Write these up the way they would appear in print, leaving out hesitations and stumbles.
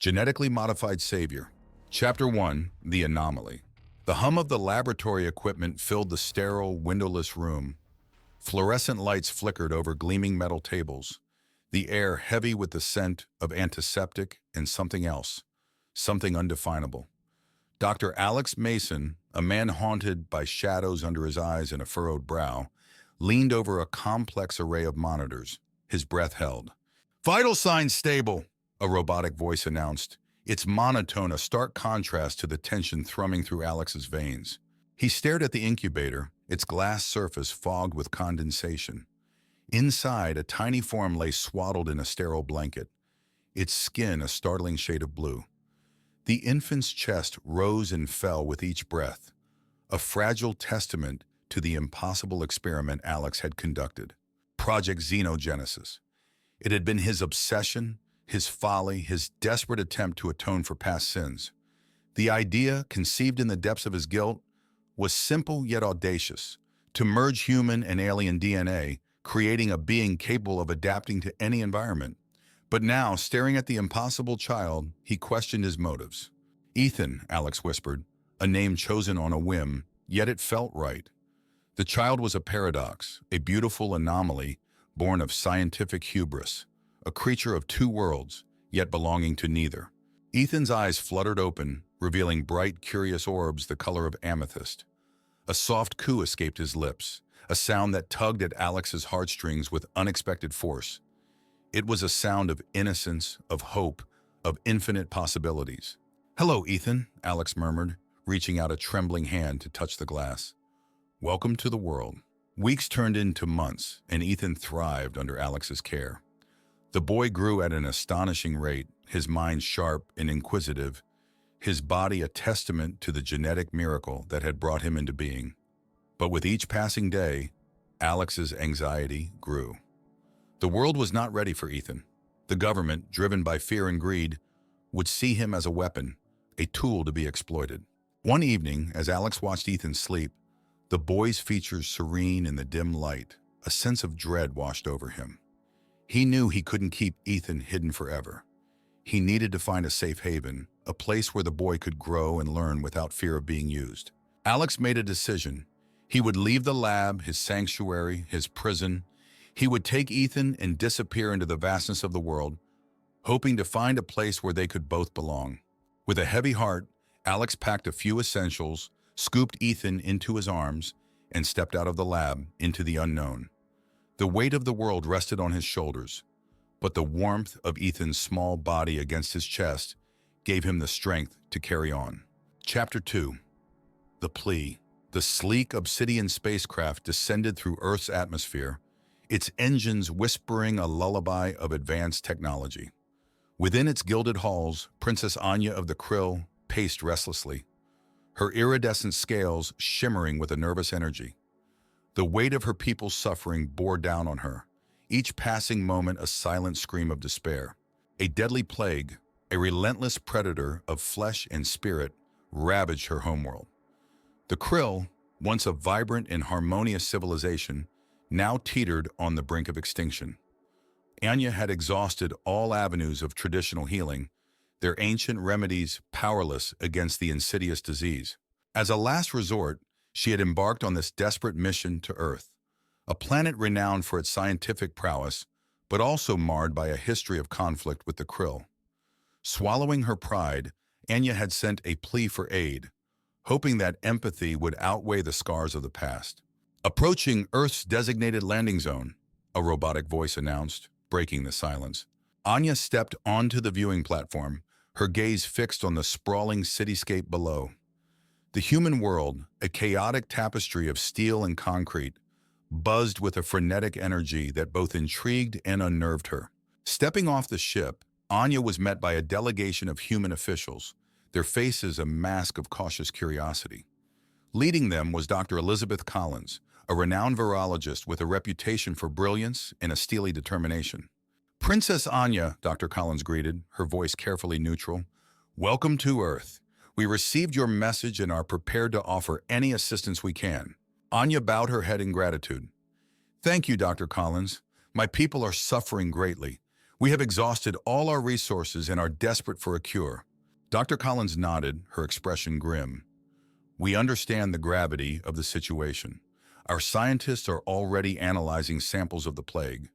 Genetically Modified Savior. Chapter 1, The Anomaly. The hum of the laboratory equipment filled the sterile, windowless room. Fluorescent lights flickered over gleaming metal tables, the air heavy with the scent of antiseptic and something else, something undefinable. Dr. Alex Mason, a man haunted by shadows under his eyes and a furrowed brow, leaned over a complex array of monitors, his breath held. "Vital signs stable," a robotic voice announced, its monotone a stark contrast to the tension thrumming through Alex's veins. He stared at the incubator, its glass surface fogged with condensation. Inside, a tiny form lay swaddled in a sterile blanket, its skin a startling shade of blue. The infant's chest rose and fell with each breath, a fragile testament to the impossible experiment Alex had conducted. Project Xenogenesis. It had been his obsession, his folly, his desperate attempt to atone for past sins. The idea, conceived in the depths of his guilt, was simple yet audacious: to merge human and alien DNA, creating a being capable of adapting to any environment. But now, staring at the impossible child, he questioned his motives. "Ethan," Alex whispered, a name chosen on a whim, yet it felt right. The child was a paradox, a beautiful anomaly born of scientific hubris, a creature of two worlds, yet belonging to neither. Ethan's eyes fluttered open, revealing bright, curious orbs the color of amethyst. A soft coo escaped his lips, a sound that tugged at Alex's heartstrings with unexpected force. It was a sound of innocence, of hope, of infinite possibilities. "Hello, Ethan," Alex murmured, reaching out a trembling hand to touch the glass. "Welcome to the world." Weeks turned into months, and Ethan thrived under Alex's care. The boy grew at an astonishing rate, his mind sharp and inquisitive, his body a testament to the genetic miracle that had brought him into being. But with each passing day, Alex's anxiety grew. The world was not ready for Ethan. The government, driven by fear and greed, would see him as a weapon, a tool to be exploited. One evening, as Alex watched Ethan sleep, the boy's features serene in the dim light, a sense of dread washed over him. He knew he couldn't keep Ethan hidden forever. He needed to find a safe haven, a place where the boy could grow and learn without fear of being used. Alex made a decision. He would leave the lab, his sanctuary, his prison. He would take Ethan and disappear into the vastness of the world, hoping to find a place where they could both belong. With a heavy heart, Alex packed a few essentials, scooped Ethan into his arms, and stepped out of the lab into the unknown. The weight of the world rested on his shoulders, but the warmth of Ethan's small body against his chest gave him the strength to carry on. Chapter 2. The Plea. The sleek obsidian spacecraft descended through Earth's atmosphere, its engines whispering a lullaby of advanced technology. Within its gilded halls, Princess Anya of the Krill paced restlessly, her iridescent scales shimmering with a nervous energy. The weight of her people's suffering bore down on her, each passing moment a silent scream of despair. A deadly plague, a relentless predator of flesh and spirit, ravaged her homeworld. The Krill, once a vibrant and harmonious civilization, now teetered on the brink of extinction. Anya had exhausted all avenues of traditional healing, their ancient remedies powerless against the insidious disease. As a last resort, she had embarked on this desperate mission to Earth, a planet renowned for its scientific prowess, but also marred by a history of conflict with the Krill. Swallowing her pride, Anya had sent a plea for aid, hoping that empathy would outweigh the scars of the past. "Approaching Earth's designated landing zone," a robotic voice announced, breaking the silence. Anya stepped onto the viewing platform, her gaze fixed on the sprawling cityscape below. The human world, a chaotic tapestry of steel and concrete, buzzed with a frenetic energy that both intrigued and unnerved her. Stepping off the ship, Anya was met by a delegation of human officials, their faces a mask of cautious curiosity. Leading them was Dr. Elizabeth Collins, a renowned virologist with a reputation for brilliance and a steely determination. "Princess Anya," Dr. Collins greeted, her voice carefully neutral, "welcome to Earth. We received your message and are prepared to offer any assistance we can." Anya bowed her head in gratitude. "Thank you, Dr. Collins. My people are suffering greatly. We have exhausted all our resources and are desperate for a cure. Dr. Collins nodded, her expression grim. We understand the gravity of the situation. Our scientists are already analyzing samples of the plague,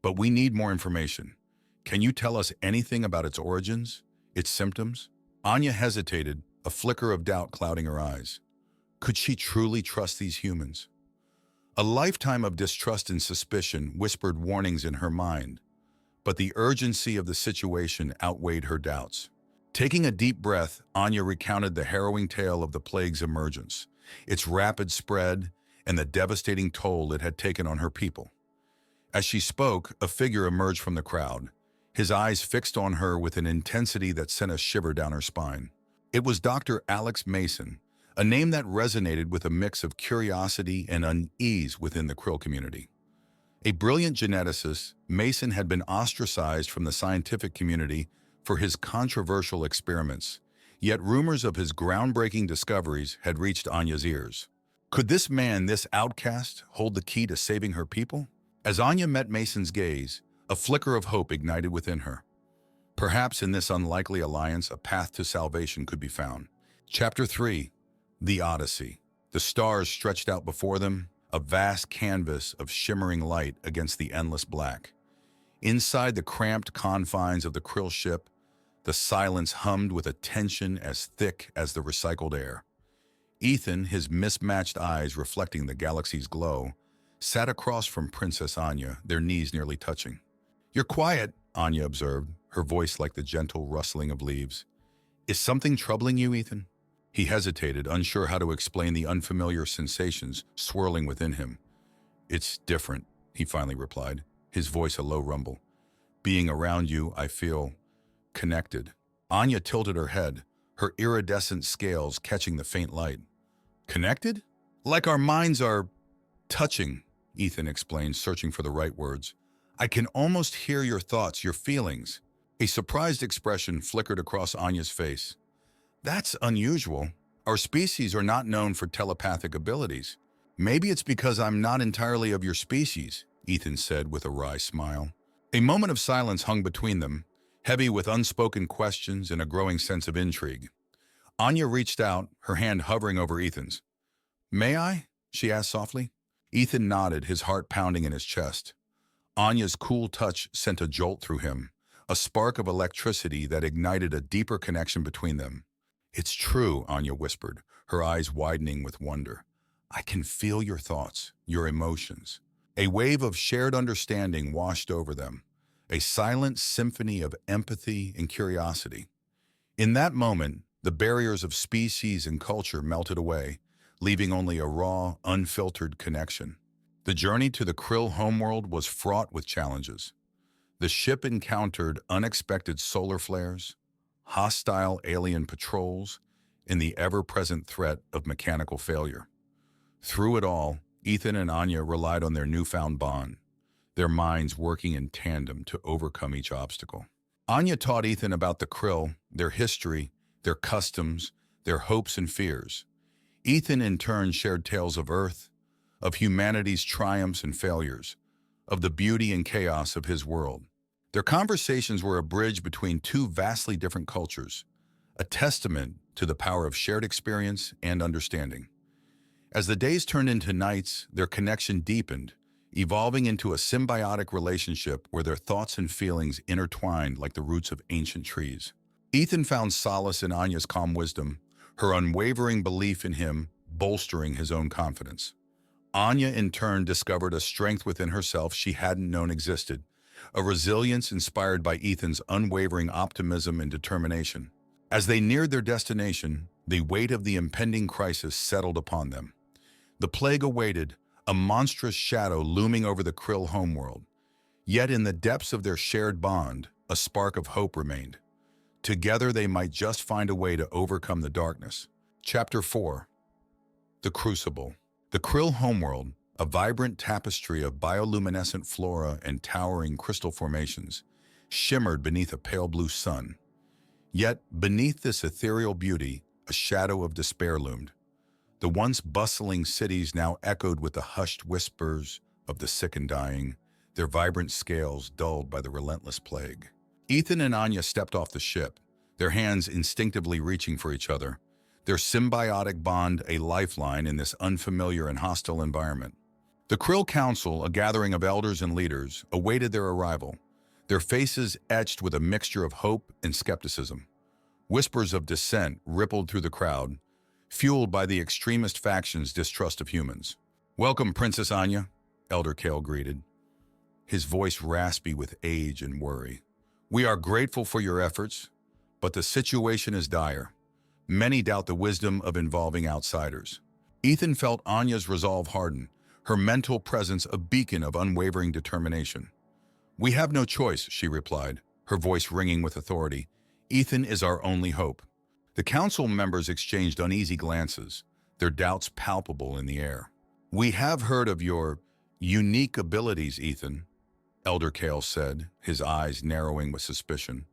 but we need more information. Can you tell us anything about its origins, its symptoms? Anya hesitated, a flicker of doubt clouding her eyes. Could she truly trust these humans? A lifetime of distrust and suspicion whispered warnings in her mind, but the urgency of the situation outweighed her doubts. Taking a deep breath, Anya recounted the harrowing tale of the plague's emergence, its rapid spread, and the devastating toll it had taken on her people. As she spoke, a figure emerged from the crowd, his eyes fixed on her with an intensity that sent a shiver down her spine. It was Dr. Alex Mason, a name that resonated with a mix of curiosity and unease within the Krill community. A brilliant geneticist, Mason had been ostracized from the scientific community for his controversial experiments, yet rumors of his groundbreaking discoveries had reached Anya's ears. Could this man, this outcast, hold the key to saving her people? As Anya met Mason's gaze, a flicker of hope ignited within her. Perhaps in this unlikely alliance, a path to salvation could be found. Chapter 3. The Odyssey. The stars stretched out before them, a vast canvas of shimmering light against the endless black. Inside the cramped confines of the Krill ship, the silence hummed with a tension as thick as the recycled air. Ethan, his mismatched eyes reflecting the galaxy's glow, sat across from Princess Anya, their knees nearly touching. "You're quiet," Anya observed, her voice like the gentle rustling of leaves. "Is something troubling you, Ethan?" He hesitated, unsure how to explain the unfamiliar sensations swirling within him. "It's different," he finally replied, his voice a low rumble. "Being around you, I feel connected." Anya tilted her head, her iridescent scales catching the faint light. "Connected? Like our minds are touching," Ethan explained, searching for the right words. "I can almost hear your thoughts, your feelings." A surprised expression flickered across Anya's face. "That's unusual. Our species are not known for telepathic abilities. Maybe it's because I'm not entirely of your species," Ethan said with a wry smile. A moment of silence hung between them, heavy with unspoken questions and a growing sense of intrigue. Anya reached out, her hand hovering over Ethan's. "May I?" she asked softly. Ethan nodded, his heart pounding in his chest. Anya's cool touch sent a jolt through him, a spark of electricity that ignited a deeper connection between them. "It's true," Anya whispered, her eyes widening with wonder. "I can feel your thoughts, your emotions." A wave of shared understanding washed over them, a silent symphony of empathy and curiosity. In that moment, the barriers of species and culture melted away, leaving only a raw, unfiltered connection. The journey to the Krill homeworld was fraught with challenges. The ship encountered unexpected solar flares, hostile alien patrols, and the ever-present threat of mechanical failure. Through it all, Ethan and Anya relied on their newfound bond, their minds working in tandem to overcome each obstacle. Anya taught Ethan about the Krill, their history, their customs, their hopes and fears. Ethan in turn shared tales of Earth, of humanity's triumphs and failures, of the beauty and chaos of his world. Their conversations were a bridge between two vastly different cultures, a testament to the power of shared experience and understanding. As the days turned into nights, their connection deepened, evolving into a symbiotic relationship where their thoughts and feelings intertwined like the roots of ancient trees. Ethan found solace in Anya's calm wisdom, her unwavering belief in him bolstering his own confidence. Anya, in turn, discovered a strength within herself she hadn't known existed, a resilience inspired by Ethan's unwavering optimism and determination. As they neared their destination, the weight of the impending crisis settled upon them. The plague awaited, a monstrous shadow looming over the Krill homeworld. Yet in the depths of their shared bond, a spark of hope remained. Together they might just find a way to overcome the darkness. Chapter 4. The Crucible. The Krill homeworld, a vibrant tapestry of bioluminescent flora and towering crystal formations, shimmered beneath a pale blue sun. Yet, beneath this ethereal beauty, a shadow of despair loomed. The once bustling cities now echoed with the hushed whispers of the sick and dying, their vibrant scales dulled by the relentless plague. Ethan and Anya stepped off the ship, their hands instinctively reaching for each other, their symbiotic bond a lifeline in this unfamiliar and hostile environment. The Krill Council, a gathering of elders and leaders, awaited their arrival, their faces etched with a mixture of hope and skepticism. Whispers of dissent rippled through the crowd, fueled by the extremist faction's distrust of humans. "Welcome, Princess Anya," Elder Kale greeted, his voice raspy with age and worry. "We are grateful for your efforts, but the situation is dire. Many doubt the wisdom of involving outsiders." Ethan felt Anya's resolve harden, her mental presence a beacon of unwavering determination. "We have no choice," she replied, her voice ringing with authority. "Ethan is our only hope." The council members exchanged uneasy glances, their doubts palpable in the air. "We have heard of your unique abilities, Ethan," Elder Kale said, his eyes narrowing with suspicion.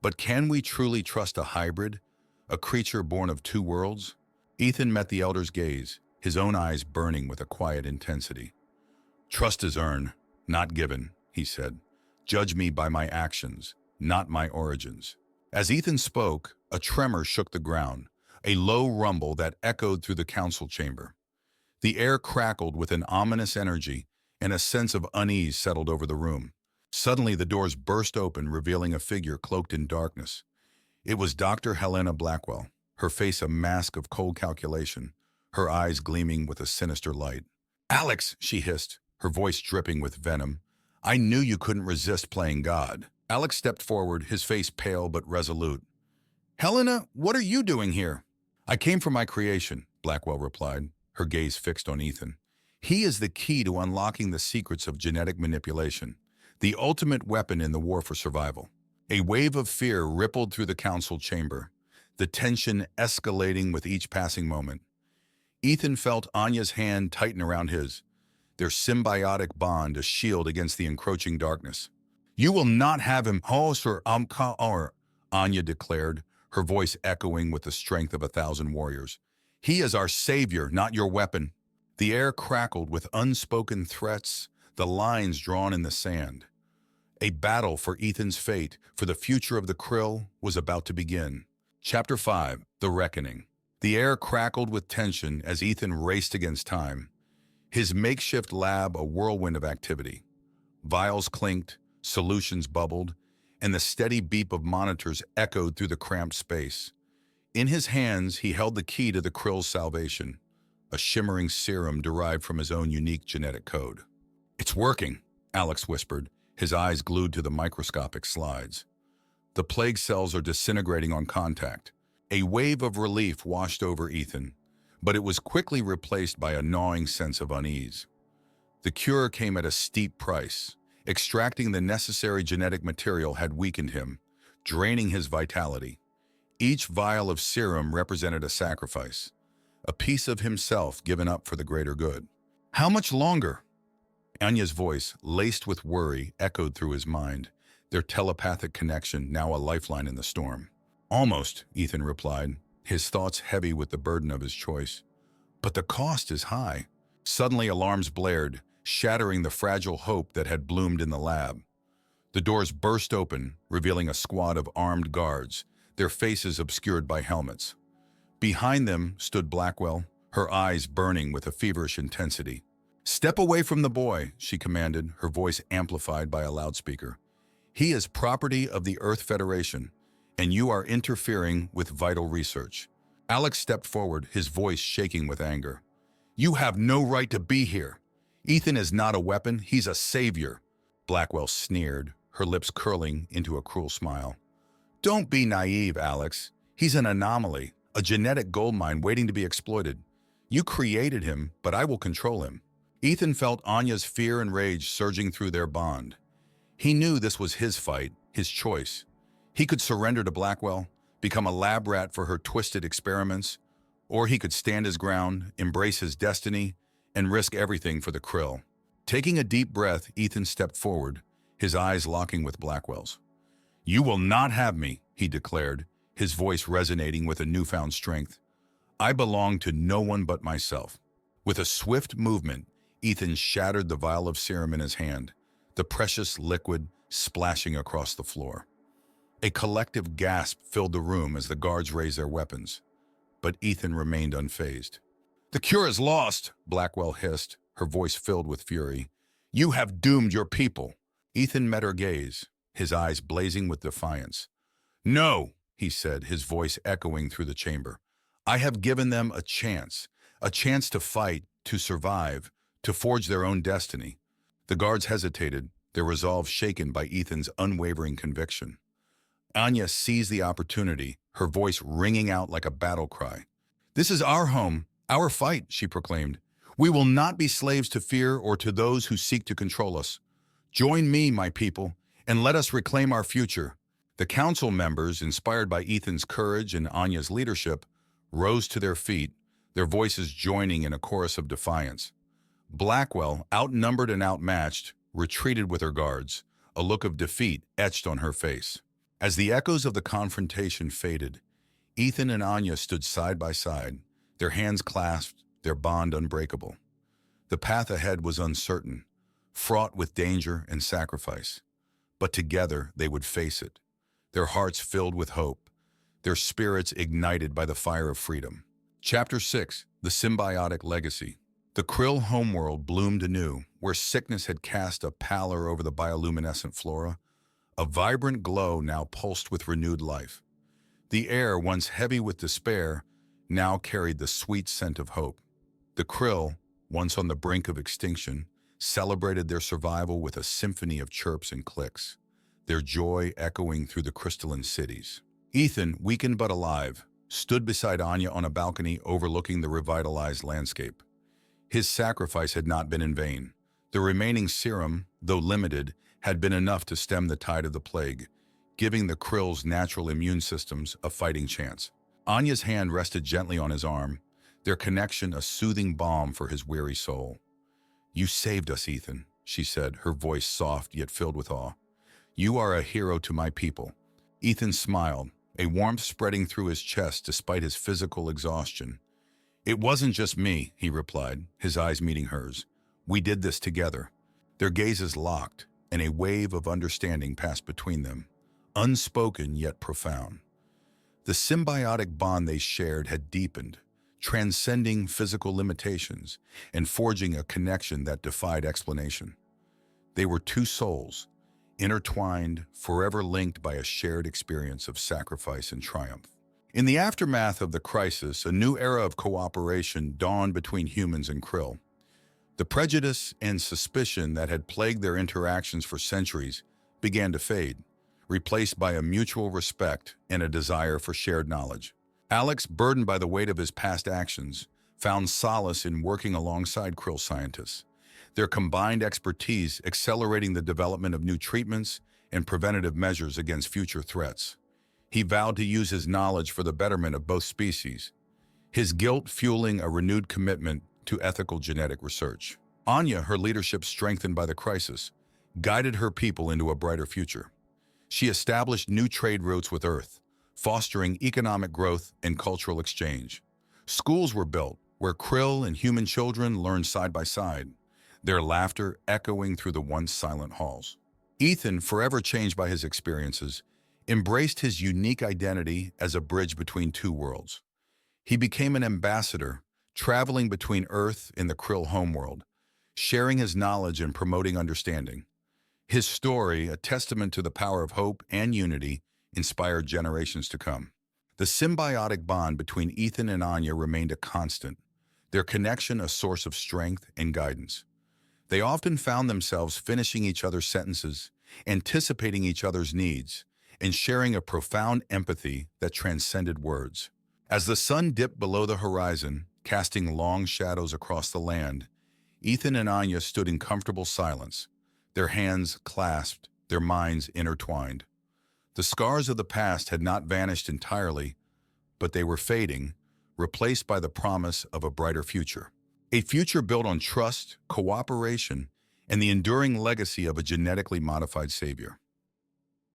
"But can we truly trust a hybrid, a creature born of two worlds?" Ethan met the elder's gaze, his own eyes burning with a quiet intensity. "Trust is earned, not given," he said. "Judge me by my actions, not my origins." As Ethan spoke, a tremor shook the ground, a low rumble that echoed through the council chamber. The air crackled with an ominous energy, and a sense of unease settled over the room. Suddenly, the doors burst open, revealing a figure cloaked in darkness. It was Dr. Helena Blackwell, her face a mask of cold calculation, her eyes gleaming with a sinister light. "Alex," she hissed, her voice dripping with venom, "I knew you couldn't resist playing God." Alex stepped forward, his face pale but resolute. "Helena, what are you doing here?" "I came for my creation," Blackwell replied, her gaze fixed on Ethan. "He is the key to unlocking the secrets of genetic manipulation, the ultimate weapon in the war for survival." A wave of fear rippled through the council chamber, the tension escalating with each passing moment. Ethan felt Anya's hand tighten around his, their symbiotic bond a shield against the encroaching darkness. "You will not have him, Anya declared, her voice echoing with the strength of 1,000 warriors. "He is our savior, not your weapon." The air crackled with unspoken threats, the lines drawn in the sand. A battle for Ethan's fate, for the future of the Krill, was about to begin. Chapter 5, The Reckoning. The air crackled with tension as Ethan raced against time, his makeshift lab a whirlwind of activity. Vials clinked, solutions bubbled, and the steady beep of monitors echoed through the cramped space. In his hands, he held the key to the Krill's salvation, a shimmering serum derived from his own unique genetic code. "It's working," Alex whispered, his eyes glued to the microscopic slides. "The plague cells are disintegrating on contact." A wave of relief washed over Ethan, but it was quickly replaced by a gnawing sense of unease. The cure came at a steep price. Extracting the necessary genetic material had weakened him, draining his vitality. Each vial of serum represented a sacrifice, a piece of himself given up for the greater good. "How much longer?" Anya's voice, laced with worry, echoed through his mind, their telepathic connection now a lifeline in the storm. "Almost," Ethan replied, his thoughts heavy with the burden of his choice. "But the cost is high." Suddenly alarms blared, shattering the fragile hope that had bloomed in the lab. The doors burst open, revealing a squad of armed guards, their faces obscured by helmets. Behind them stood Blackwell, her eyes burning with a feverish intensity. "Step away from the boy," she commanded, her voice amplified by a loudspeaker. "He is property of the Earth Federation, and you are interfering with vital research." Alex stepped forward, his voice shaking with anger. "You have no right to be here. Ethan is not a weapon, he's a savior." Blackwell sneered, her lips curling into a cruel smile. "Don't be naive, Alex. He's an anomaly, a genetic goldmine waiting to be exploited. You created him, but I will control him." Ethan felt Anya's fear and rage surging through their bond. He knew this was his fight, his choice. He could surrender to Blackwell, become a lab rat for her twisted experiments, or he could stand his ground, embrace his destiny, and risk everything for the Krill. Taking a deep breath, Ethan stepped forward, his eyes locking with Blackwell's. "You will not have me," he declared, his voice resonating with a newfound strength. "I belong to no one but myself." With a swift movement, Ethan shattered the vial of serum in his hand, the precious liquid splashing across the floor. A collective gasp filled the room as the guards raised their weapons, but Ethan remained unfazed. "The cure is lost," Blackwell hissed, her voice filled with fury. "You have doomed your people." Ethan met her gaze, his eyes blazing with defiance. "No," he said, his voice echoing through the chamber. "I have given them a chance to fight, to survive, to forge their own destiny." The guards hesitated, their resolve shaken by Ethan's unwavering conviction. Anya seized the opportunity, her voice ringing out like a battle cry. "This is our home, our fight," she proclaimed. "We will not be slaves to fear or to those who seek to control us. Join me, my people, and let us reclaim our future." The council members, inspired by Ethan's courage and Anya's leadership, rose to their feet, their voices joining in a chorus of defiance. Blackwell, outnumbered and outmatched, retreated with her guards, a look of defeat etched on her face. As the echoes of the confrontation faded, Ethan and Anya stood side by side, their hands clasped, their bond unbreakable. The path ahead was uncertain, fraught with danger and sacrifice. But together they would face it, their hearts filled with hope, their spirits ignited by the fire of freedom. Chapter 6: The Symbiotic Legacy. The Krill homeworld bloomed anew, where sickness had cast a pallor over the bioluminescent flora. A vibrant glow now pulsed with renewed life. The air, once heavy with despair, now carried the sweet scent of hope. The Krill, once on the brink of extinction, celebrated their survival with a symphony of chirps and clicks, their joy echoing through the crystalline cities. Ethan, weakened but alive, stood beside Anya on a balcony overlooking the revitalized landscape. His sacrifice had not been in vain. The remaining serum, though limited, had been enough to stem the tide of the plague, giving the Krill's natural immune systems a fighting chance. Anya's hand rested gently on his arm, their connection a soothing balm for his weary soul. "You saved us, Ethan," she said, her voice soft yet filled with awe. "You are a hero to my people." Ethan smiled, a warmth spreading through his chest despite his physical exhaustion. "It wasn't just me," he replied, his eyes meeting hers. "We did this together." Their gazes locked, and a wave of understanding passed between them, unspoken yet profound. The symbiotic bond they shared had deepened, transcending physical limitations and forging a connection that defied explanation. They were two souls, intertwined, forever linked by a shared experience of sacrifice and triumph. In the aftermath of the crisis, a new era of cooperation dawned between humans and Krill. The prejudice and suspicion that had plagued their interactions for centuries began to fade, replaced by a mutual respect and a desire for shared knowledge. Alex, burdened by the weight of his past actions, found solace in working alongside Krill scientists, their combined expertise accelerating the development of new treatments and preventative measures against future threats. He vowed to use his knowledge for the betterment of both species, his guilt fueling a renewed commitment to ethical genetic research. Anya, her leadership strengthened by the crisis, guided her people into a brighter future. She established new trade routes with Earth, fostering economic growth and cultural exchange. Schools were built where Krill and human children learned side by side, their laughter echoing through the once silent halls. Ethan, forever changed by his experiences, embraced his unique identity as a bridge between two worlds. He became an ambassador, traveling between Earth and the Krill homeworld, sharing his knowledge and promoting understanding. His story, a testament to the power of hope and unity, inspired generations to come. The symbiotic bond between Ethan and Anya remained a constant, their connection a source of strength and guidance. They often found themselves finishing each other's sentences, anticipating each other's needs, and sharing a profound empathy that transcended words. As the sun dipped below the horizon, casting long shadows across the land, Ethan and Anya stood in comfortable silence, their hands clasped, their minds intertwined. The scars of the past had not vanished entirely, but they were fading, replaced by the promise of a brighter future. A future built on trust, cooperation, and the enduring legacy of a genetically modified savior.